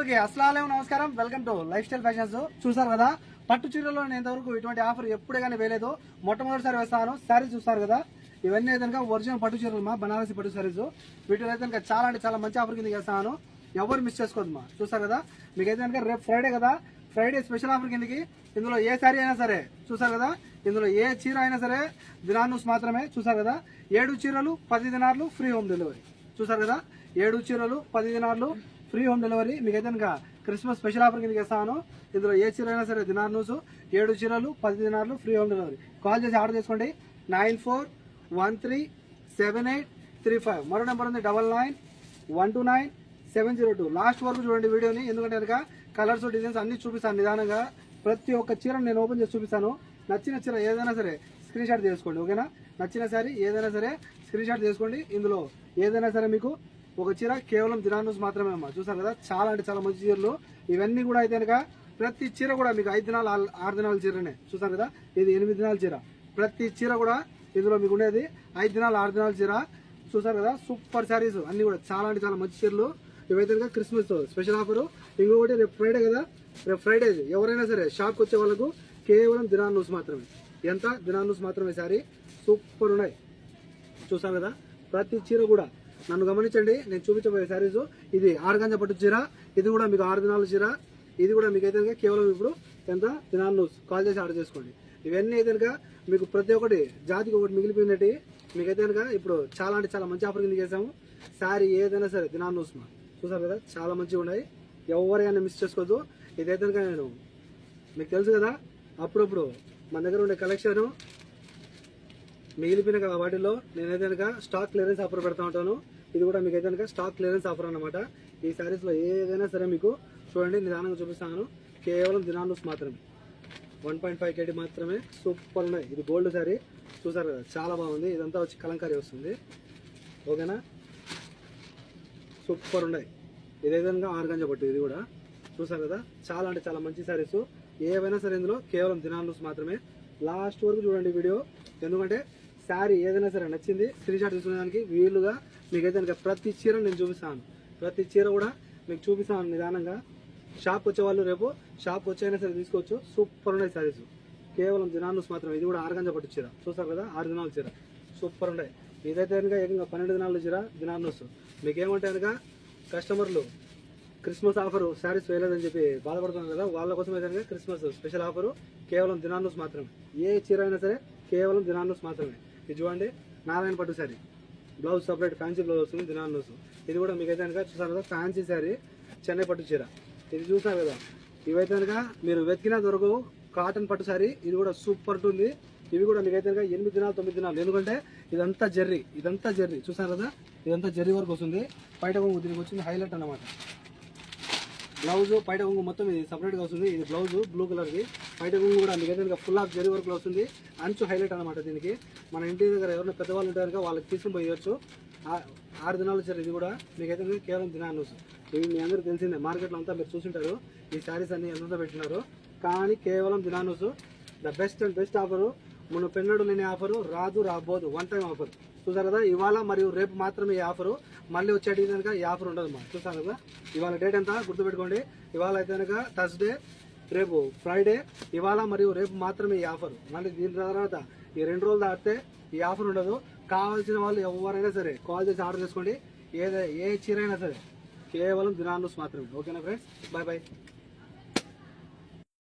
అందరికి అస్సలాము నమస్కారం. Welcome to life style fashions. చూసారు కదా, పట్టు చీరలో నేను ఇంతవరకు ఇటువంటి ఆఫర్ ఎప్పుడే కానీ వేయలేదు. మొట్టమొదటిసారి వేస్తాను. శారీస్ చూస్తారు కదా, ఇవన్నీ అయితే ఒరిజినల్ పట్టు చీరలు మా బనారసి పట్టు శారీస్. వీటిలో అయితే చాలా అంటే చాలా మంచి ఆఫర్ కింద చేస్తాను. ఎవరు మిస్ చేసుకోవద్దు మా. చూసారు కదా, మీకైతే కనుక రేపు ఫ్రైడే కదా, ఫ్రైడే స్పెషల్ ఆఫర్ కిందకి ఇందులో ఏ శారీ అయినా సరే, చూసారు కదా, ఇందులో ఏ చీర అయినా సరే దినార్స్ మాత్రమే. చూసారు కదా, 7 చీరలు 10 దినార్లు ఫ్రీ హోమ్ డెలివరీ. చూసారు కదా, 7 చీరలు 10 దినార్లు ఫ్రీ హోమ్ డెలివరీ. మీకైతే కనుక క్రిస్మస్ స్పెషల్ ఆఫర్ కిందకి ఇస్తాను. ఇందులో ఏ చీర అయినా సరే దినార్స్, 7 చీరలు 10 దినార్లు ఫ్రీ హోమ్ డెలివరీ. కాల్ చేసి ఆర్డర్ చేసుకోండి. 94137835. మరో నెంబర్ ఉంది 99129702. లాస్ట్ వరకు చూడండి వీడియోని, ఎందుకంటే కనుక కలర్స్ డిజైన్స్ అన్ని చూపిస్తాను నిదానంగా. ప్రతి ఒక్క చీరను నేను ఓపెన్ చేసి చూపిస్తాను. నచ్చిన చీర ఏదైనా సరే స్క్రీన్ షాట్ చేసుకోండి, ఓకేనా? నచ్చిన సారీ ఏదైనా సరే స్క్రీన్ షాట్ చేసుకోండి. ఇందులో ఏదైనా సరే మీకు ఒక చీర కేవలం దినార్స్ మాత్రమే అమ్మా. చూసారు కదా, చాలా అంటే చాలా మంచి చీరలు ఇవన్నీ కూడా. అయితే కనుక ప్రతి చీర కూడా మీకు 5 దినాలు 6 దినాల చీరనే. చూసారు కదా, ఇది 8 దినాల చీర. ప్రతి చీర కూడా ఇందులో మీకు ఉండేది 5 దినాలు 6 దినాల చీర. చూసారు కదా, సూపర్ శారీస్ అన్ని కూడా చాలా అంటే చాలా మంచి చీరలు. ఇవైతే కనుక క్రిస్మస్ స్పెషల్ ఆఫర్. ఇంకొకటి రేపు ఫ్రైడే కదా, రేపు ఫ్రైడే ఎవరైనా సరే షాప్కి వచ్చే వాళ్ళకు కేవలం దినార్స్ మాత్రమే. ఎంత? దినార్స్ మాత్రమే శారీ. సూపర్ ఉన్నాయి. చూసారు కదా, ప్రతి చీర కూడా నన్ను గమనించండి, నేను చూపించబోయే శారీస్. ఇది ఆర్గాంజా పట్టు చీర, ఇది కూడా మీకు 6 దినాల చీర. ఇది కూడా మీకు అయితే కేవలం ఇప్పుడు ఎంత? దినార్స్. కాల్ చేసి ఆర్డర్ చేసుకోండి. ఇవన్నీ అయితే కనుక మీకు ప్రతి ఒక్కటి జాతికి ఒకటి మిగిలిపోయినట్టు మీకైతే కనుక ఇప్పుడు చాలా అంటే చాలా మంచి ఆఫర్ కింద చేసాము. శారీ ఏదైనా సరే దినార్స్ మా. చూసారు కదా, చాలా మంచిగా ఉన్నాయి. ఎవరైనా మిస్ చేసుకోవద్దు. ఇదైతే కనుక నేను మీకు తెలుసు కదా, అప్పుడప్పుడు మన దగ్గర ఉండే కలెక్షన్ మిగిలిపోయిన వాటిల్లో నేనైతే కనుక స్టాక్ క్లియరెన్స్ ఆఫర్ పెడతా ఉంటాను. ఇది కూడా మీకు అయితే కనుక స్టాక్ క్లియరెన్స్ ఆఫర్ అన్నమాట. ఈ శారీస్లో ఏదైనా సరే మీకు చూడండి, నిదానంగా చూపిస్తాను. కేవలం దినార్స్ మాత్రమే. 1.5 kg మాత్రమే. సూపర్ ఉన్నాయి. ఇది గోల్డ్ శారీ. చూసారు కదా, చాలా బాగుంది. ఇదంతా వచ్చి కలంకారీ వస్తుంది, ఓకేనా? సూపర్ ఉన్నాయి. ఇదైతే కనుక ఆర్గాంజా పట్టు. ఇది కూడా చూసారు కదా, చాలా అంటే చాలా మంచి శారీస్. ఏవైనా సరే ఇందులో కేవలం దినార్స్ మాత్రమే. లాస్ట్ వరకు చూడండి వీడియో, ఎందుకంటే శారీ ఏదైనా సరే నచ్చింది స్క్రీన్ షాట్ తీసుకునేదానికి వీలుగా మీకైతే కనుక ప్రతి చీర నేను చూపిస్తాను. ప్రతి చీర కూడా మీకు చూపిస్తాను నిదానంగా. షాప్కి వచ్చేవాళ్ళు రేపు షాప్కి వచ్చైనా సరే తీసుకోవచ్చు. సూపర్ ఉన్నాయి శారీస్. కేవలం దినార్స్ మాత్రమే. ఇది కూడా ఆర్గాంజా పట్టు చీర. చూసారు కదా, 6 దినాల చీర. సూపర్ ఉన్నాయి. ఇదైతే కనుక ఏకంగా 12 దినాల చీర దినార్స్. మీకేమంటే కనుక కస్టమర్లు క్రిస్మస్ ఆఫర్ శారీస్ వేయలేదని చెప్పి బాధపడుతున్నారు కదా, వాళ్ళ కోసం అయితే కనుక క్రిస్మస్ స్పెషల్ ఆఫర్ కేవలం దినార్స్ మాత్రమే. ఏ చీర అయినా సరే కేవలం దినార్స్ మాత్రమే. ఇది చూడండి, నారాయణ పట్టు sari. Blouse separate fancy blouse వస్తుంది, దినార్స్. ఇది కూడా మీకైతే కనుక చూసారు కదా, ఫ్యాన్సీ శారీ చెన్నై పట్టు చీర. ఇది చూసారు కదా, ఇవైతే కనుక మీరు వెతికినా దొరకవు. కాటన్ పట్టు శారీ. ఇది కూడా సూపర్ ఉంది. ఇవి కూడా మీకైతే కనుక 8 దినాలు 9 దినాలు. ఎందుకంటే ఇదంతా జర్రీ, ఇదంతా జర్రీ. చూసారు కదా, ఇదంతా జర్రీ వరకు వస్తుంది. బయట కొంగు దీనికి వచ్చింది హైలైట్ అన్నమాట. బ్లౌజ్ బయట కొంగు మొత్తం ఇది సపరేట్గా వస్తుంది. ఇది బ్లౌజ్ బ్లూ కలర్ది. బయట కొంగు కూడా మీకైతే కనుక ఫుల్ ఆఫ్ జరీ వర్క్లో వస్తుంది. అంచు హైలైట్ అనమాట దీనికి. మన ఇంటి దగ్గర ఎవరైనా పెద్దవాళ్ళు ఉంటారు కనుక వాళ్ళకి తీసుకుని పోయవచ్చు. 6 దినాలు వచ్చారు. ఇది కూడా మీకైతే కేవలం దినార్స్. ఇవి మీ అందరికీ తెలిసిందే, మార్కెట్లో అంతా మీరు చూసింటారు. ఈ శారీస్ అన్ని ఎంతో పెట్టినారు, కానీ కేవలం dinars. The best and best offer. మన పెన్నడు లేని ఆఫరు రాదు, రాబోదు. 1 టైం ఆఫర్. చూసారు కదా, ఇవాళ మరియు రేపు మాత్రమే ఈ ఆఫరు. మళ్ళీ వచ్చేటి కనుక ఈ ఆఫర్ ఉండదు మా. చూసారు కదా, ఇవాళ డేట్ ఎంత గుర్తుపెట్టుకోండి. ఇవాళ అయితే కనుక థర్స్డే, రేపు ఫ్రైడే. ఇవాళ మరియు రేపు మాత్రమే ఈ ఆఫర్. మళ్ళీ దీని తర్వాత ఈ 2 రోజులు దాటితే ఈ ఆఫర్ ఉండదు. కావాల్సిన వాళ్ళు ఎవరైనా సరే కాల్ చేసి ఆర్డర్ చేసుకోండి. ఏ చీర అయినా సరే కేవలం దినార్స్ మాత్రమే. ఓకేనా ఫ్రెండ్స్, బాయ్ బాయ్.